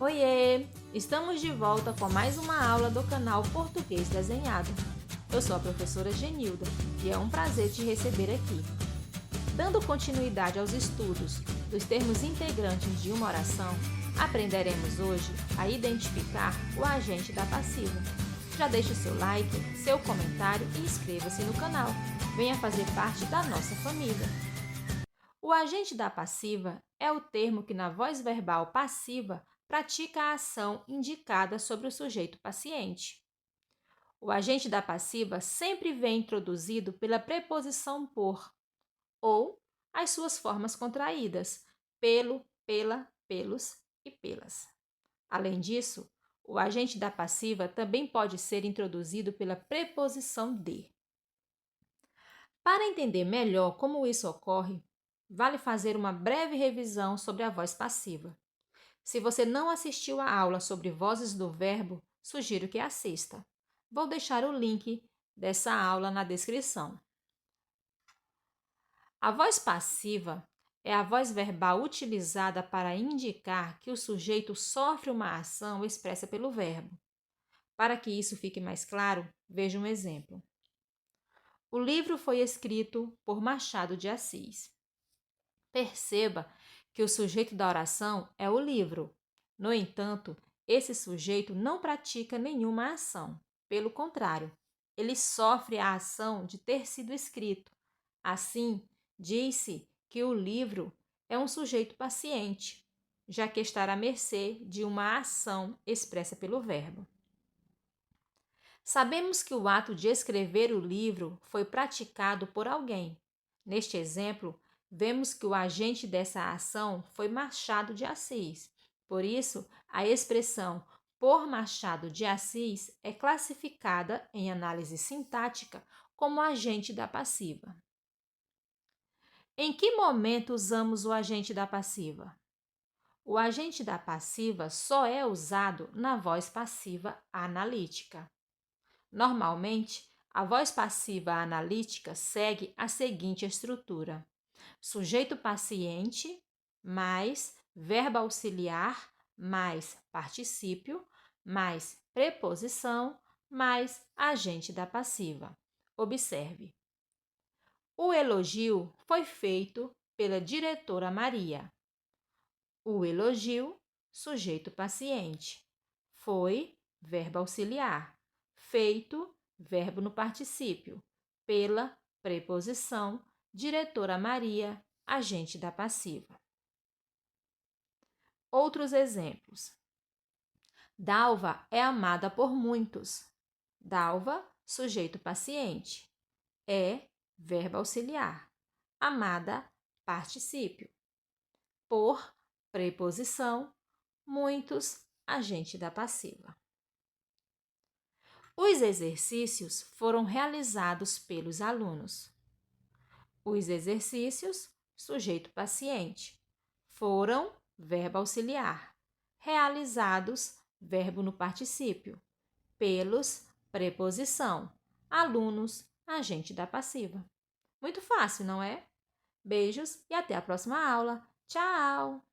Oiê! Estamos de volta com mais uma aula do canal Português Desenhado. Eu sou a professora Genilda e é um prazer te receber aqui. Dando continuidade aos estudos dos termos integrantes de uma oração, aprenderemos hoje a identificar o agente da passiva. Já deixe seu like, seu comentário e inscreva-se no canal. Venha fazer parte da nossa família. O agente da passiva é o termo que na voz verbal passiva pratica a ação indicada sobre o sujeito paciente. O agente da passiva sempre vem introduzido pela preposição por ou as suas formas contraídas, pelo, pela, pelos e pelas. Além disso, o agente da passiva também pode ser introduzido pela preposição de. Para entender melhor como isso ocorre, vale fazer uma breve revisão sobre a voz passiva. Se você não assistiu à aula sobre vozes do verbo, sugiro que assista. Vou deixar o link dessa aula na descrição. A voz passiva é a voz verbal utilizada para indicar que o sujeito sofre uma ação expressa pelo verbo. Para que isso fique mais claro, veja um exemplo. O livro foi escrito por Machado de Assis. Perceba que o sujeito da oração é o livro. No entanto, esse sujeito não pratica nenhuma ação. Pelo contrário, ele sofre a ação de ter sido escrito. Assim, diz-se que o livro é um sujeito paciente, já que está à mercê de uma ação expressa pelo verbo. Sabemos que o ato de escrever o livro foi praticado por alguém. Neste exemplo, vemos que o agente dessa ação foi Machado de Assis. Por isso, a expressão por Machado de Assis é classificada em análise sintática como agente da passiva. Em que momento usamos o agente da passiva? O agente da passiva só é usado na voz passiva analítica. Normalmente, a voz passiva analítica segue a seguinte estrutura: sujeito paciente mais verbo auxiliar mais particípio mais preposição mais agente da passiva. Observe. O elogio foi feito pela diretora Maria. O elogio, sujeito paciente. Foi, verbo auxiliar. Feito, verbo no particípio. Pela, preposição, diretora Maria, agente da passiva. Outros exemplos. Dalva é amada por muitos. Dalva, sujeito paciente. É, verbo auxiliar. Amada, particípio. Por, preposição. Muitos, agente da passiva. Os exercícios foram realizados pelos alunos. Os exercícios, sujeito paciente. Foram, verbo auxiliar. Realizados, verbo no particípio. Pelos, preposição. Alunos, agente da passiva. Muito fácil, não é? Beijos e até a próxima aula. Tchau!